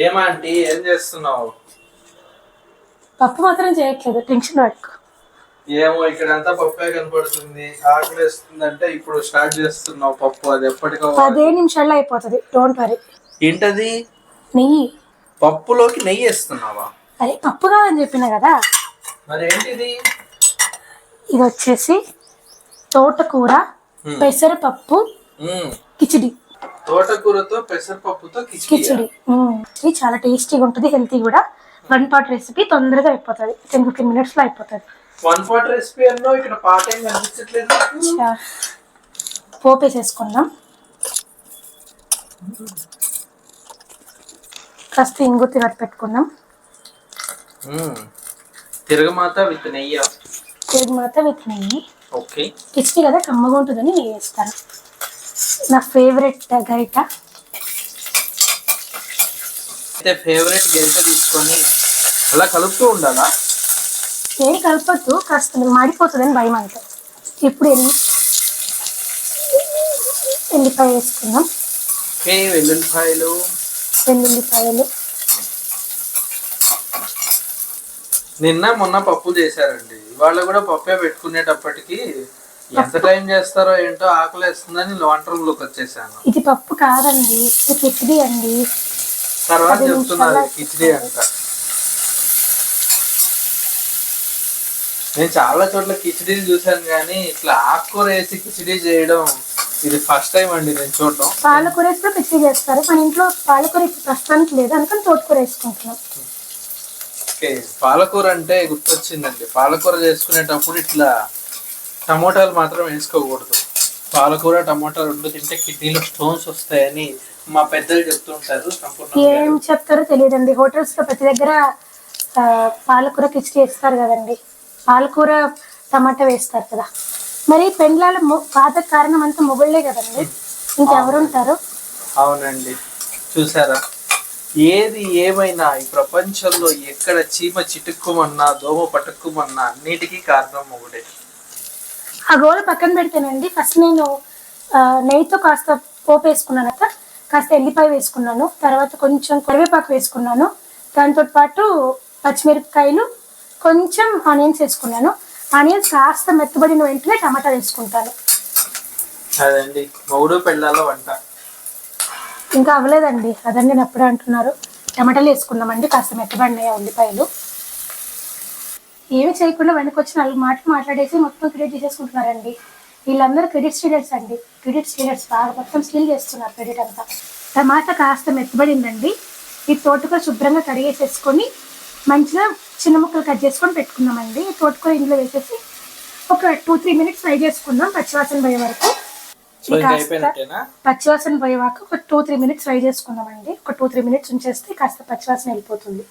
ఏమంటీ ఏం చేస్తున్నావు? పప్పు మాత్రం చేయట్లేదు, టెన్షన్ పట్టుకో. ఏమో ఇక్కడంతా పప్పే కనపడుతుంది. ఆకలి వేస్తుందంటే ఇప్పుడు స్టార్ట్ చేస్తున్నావు పప్పు. అది ఎప్పటికో 10 నిమిషాల్లో అయిపోతుంది, డోంట్ వరీ. ఏంటది? నెయ్యి. పప్పులోకి నెయ్యి వేస్తున్నావా? అదే పప్పు కాదని చెప్పిన కదా. మరి ఏంటిది? ఇది వచ్చేసి తోటకూర, పెసరపప్పు కిచిడి. తోటకూరతో పెసరపప్పుతో కిచిడి. ఇది చాలా టేస్టీగా ఉంటుంది, హెల్తీ కూడా. 1 పాట్ రెసిపీ తొందరగా అయిపోతుంది, 10-15 మినిట్స్ లో అయిపోతుంది. 1 పాట్ రెసిపీ అన్నో ఇక్కడ పార్ట్ ఏం కనిపించట్లేదు. పోపు వేసేసుకుందాం. కాస్త ఇంగు తిరగ పెట్టుకుందాం. తిరగమాత విత్ నెయ్యి. తిరగమాత విత్ నెయ్యి. ఓకే. కిచిడి కదా, కమ్మగా ఉంటుందని నెయ్యి వేస్తాను. నా ఫేవరెట్ గరిట. అయితే ఫేవరెట్ గరిట తీసుకొని అలా కలుపుతూ ఉండాలా? ఏం కలపద్దు, కాస్త మాడిపోతుందని భయం అంతే. ఇప్పుడు ఎల్లిపాయ వేసుకుందాం. వెల్లుల్లిపాయలు. నిన్న మొన్న పప్పు చేశారండి, ఇవాళ కూడా పప్పే పెట్టుకునేటప్పటికి ఎంత టైం చేస్తారో ఏంటో ఆకలి వేస్తుందని వంట రూమ్ లోకి వచ్చేసాను. ఇది పప్పు కాదండి, ఇది కిచిడి అండి. తర్వాత చెప్తున్నారు కిచిడి అంట. నేను చాలా చోట్ల కిచిడీలు చూసాను కానీ ఇట్లా ఆకుకూర వేసి కిచిడీ చేయడం ఇది ఫస్ట్ టైం అండి నేను చూడడం. పాలకూర వేసి కిచిడీ చేస్తారు, మన ఇంట్లో పాలకూర ప్రస్తుతానికి లేదు, అందుకని తోటకూర వేసుకుంటున్నాం. ఓకే, పాలకూర అంటే గుర్తొచ్చిందండి. పాలకూర చేసుకునేటప్పుడు ఇట్లా టమోటాలు మాత్రం వేసుకోకూడదు. పాలకూర టమోటా రెండు తింటే కిడ్నీలో స్టోన్స్ వస్తాయని మా పెద్దలు చెప్తుంటారు. ఏం చెప్తారో తెలియదండి. హోటల్స్ లో ప్రతి దగ్గర పాలకూర కిచిడి వేస్తారు కదండి, పాలకూర టమాటా వేస్తారు కదా. మరి పెండ్లాల పాత కారణం అంతా మొగుళ్ళే కదండి, ఇంకెవరు ఉంటారు? అవునండి, చూసారా? ఏది ఏమైనా ఈ ప్రపంచంలో ఎక్కడ చీమ చిటుక్కుమన్నా దోమ పట్టుకుమన్నా అన్నిటికీ కారణం మొగుడే. ఆ గోల పక్కన పెడితేనండి, ఫస్ట్ నేను నెయ్యితో కాస్త పోపు వేసుకున్నాను, కాస్త ఎల్లిపాయ వేసుకున్నాను, తర్వాత కొంచెం కరివేపాకు వేసుకున్నాను, దాంతో పాటు పచ్చిమిరపకాయలు, కొంచెం ఆనియన్స్ వేసుకున్నాను. ఆనియన్స్ కాస్త మెత్తబడిన వెంటనే టమాటా వేసుకుంటాను. అదండి మొగుడు పెళ్ళాల వంట. ఇంకా అవ్వలేదండి, అదండి నేను అప్పుడే అంటున్నారు. టమాటాలు వేసుకున్నామండి, కాస్త మెత్తబడినాయి ఉల్లిపాయలు. ఏమి చేయకుండా వెనకొచ్చి 4 మాటలు మాట్లాడేసి మొత్తం క్రెడిట్ తీసేసుకుంటున్నారండి. వీళ్ళందరూ క్రెడిట్ స్టూడెంట్స్ అండి, క్రెడిట్ స్టూడెంట్స్ బాగా మొత్తం స్టీల్ చేస్తున్నారు క్రెడిట్ అంతా. టమాటా కాస్త మెత్తబడిందండి. ఈ తోటకూర శుభ్రంగా కడిగేసేసుకొని మంచిగా చిన్న ముక్కలు కట్ చేసుకొని పెట్టుకున్నామండి. తోటకూర ఇందులో వేసేసి ఒక 2-3 మినిట్స్ ఫ్రై చేసుకుందాం, పచ్చివాసన పోయే వరకు. పచ్చివాసన పోయేవాక ఒక 2-3 మినిట్స్ ఫ్రై చేసుకుందామండి. ఒక 2-3 మినిట్స్ ఉంచేస్తే కాస్త పచ్చివాసన వెళ్ళిపోతుంది.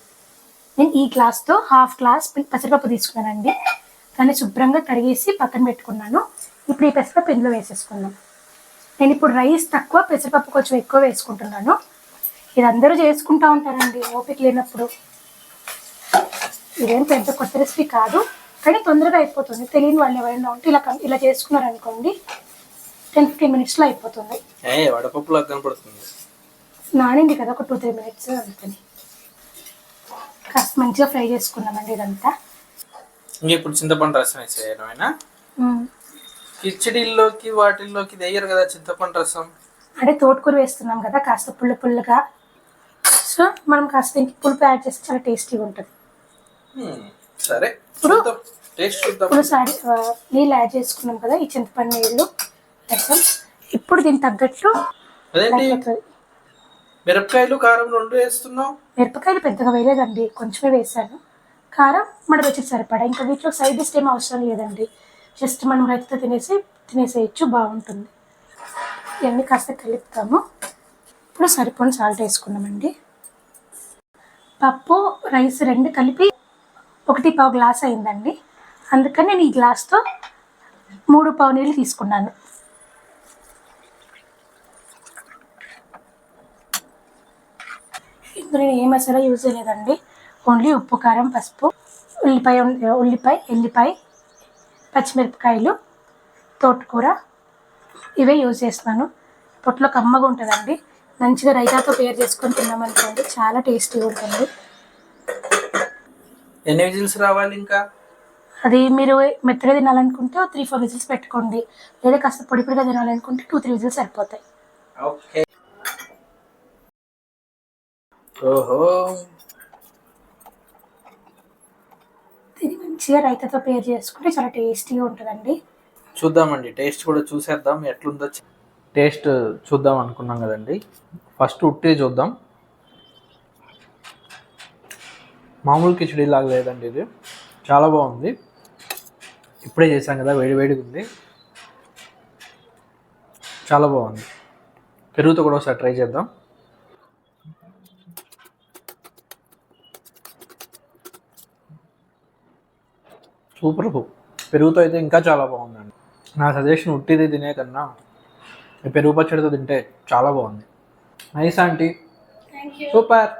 నేను ఈ గ్లాస్తో 1/2 గ్లాస్ పెసరపప్పు తీసుకున్నానండి. దాన్ని శుభ్రంగా కడిగేసి పక్కన పెట్టుకున్నాను. ఇప్పుడు ఈ పెసరపప్పు ఇందులో వేసేసుకున్నాం. నేను ఇప్పుడు రైస్ తక్కువ, పెసరపప్పు కొంచెం ఎక్కువ వేసుకుంటున్నాను. ఇది అందరూ చేసుకుంటూ ఉంటారండి ఓపిక లేనప్పుడు. ఇదేం పెద్ద కొత్త రెసిపీ కాదు, కానీ తొందరగా అయిపోతుంది. తెలియని వాళ్ళు ఎవరైనా ఉంటే ఇలా చేసుకున్నారనుకోండి, 10-15 మినిట్స్లో అయిపోతుంది. వడపప్పులా కనపడుతుంది. నానింది కదా ఒక 2-3 మినిట్స్, అందుకని కాస్త మంచిగా ఫ్రై చేసుకున్నామండి ఇదంతా. ఇప్పుడు చింతపండు రసం వేసేయడమేనా? కిచిడీల్లోకి వాటిల్లోకి వేయరు కదా చింతపండు రసం. అంటే తోటకూర వేస్తున్నాం కదా, కాస్త పుల్లగా, సో మనం కాస్త పులుపు యాడ్ చేస్తే చాలా టేస్టీగా ఉంటుంది. సరే, ఇప్పుడు నీళ్ళు యాడ్ చేసుకున్నాం కదా, ఈ చింతపండు నీళ్ళు రసం. ఇప్పుడు దీనికి తగ్గట్టు మిరపకాయలు కారం 2 వేస్తున్నావు. మిరపకాయలు పెద్దగా వేయలేదండి, కొంచెమే వేసాను. కారం మన రుచికి సరిపడా. ఇంకా వీటిలో సైడ్ డిష్ ఏం అవసరం లేదండి, జస్ట్ మనం రైతుతో తినేసేయచ్చు, బాగుంటుంది. ఇవన్నీ కాస్త కలుపుతాము. ఇప్పుడు సరిపోని సాల్ట్ వేసుకున్నామండి. పప్పు రైస్ 2 కలిపి 1.25 గ్లాస్ అయిందండి, అందుకని నేను ఈ గ్లాస్తో 3 నీళ్ళు తీసుకున్నాను. ఇందులో నేను ఏ మసాలా యూజ్ చేయలేదండి, ఓన్లీ ఉప్పు, కారం, పసుపు, ఎల్లిపాయ, పచ్చిమిరపకాయలు, తోటకూర ఇవే యూజ్ చేస్తున్నాను. పొట్లో కమ్మగా ఉంటుందండి. మంచిగా రైతాతో పేర్ చేసుకొని తిన్నామనుకోండి చాలా టేస్టీగా ఉంటుంది. ఎన్ని విజిల్స్ రావాలి ఇంకా? అది మీరు మెత్తగా తినాలనుకుంటే 3-4 విజిల్స్ పెట్టుకోండి, లేదా కాస్త పొడి పొడిగా తినాలనుకుంటే 2-3 విజిల్స్ సరిపోతాయి. ఓకే. ఓహో, ఇది మంచిగా రైతాతో పేర్ చేసుకుంటే చాలా టేస్టీగా ఉంటుందండి. చూద్దామండి, టేస్ట్ కూడా చూసేద్దాం ఎట్లుందో. టేస్ట్ చూద్దాం అనుకున్నాం కదండి, ఫస్ట్ ఉట్టి చూద్దాం. మామూలు కిచడీ లాగా లేదండి, ఇది చాలా బాగుంది. ఇప్పుడే చేసాం కదా, వేడి వేడిగా ఉంది, చాలా బాగుంది. పెరుగుతో కూడా ఒకసారి ట్రై చేద్దాం. సూపర్. పెరుగుతో అయితే ఇంకా చాలా బాగుందండి. నా సజెషన్ ఉట్టిది తినే కన్నా ఈ పెరుగు పచ్చడితో తింటే చాలా బాగుంది. Nice aunty, super.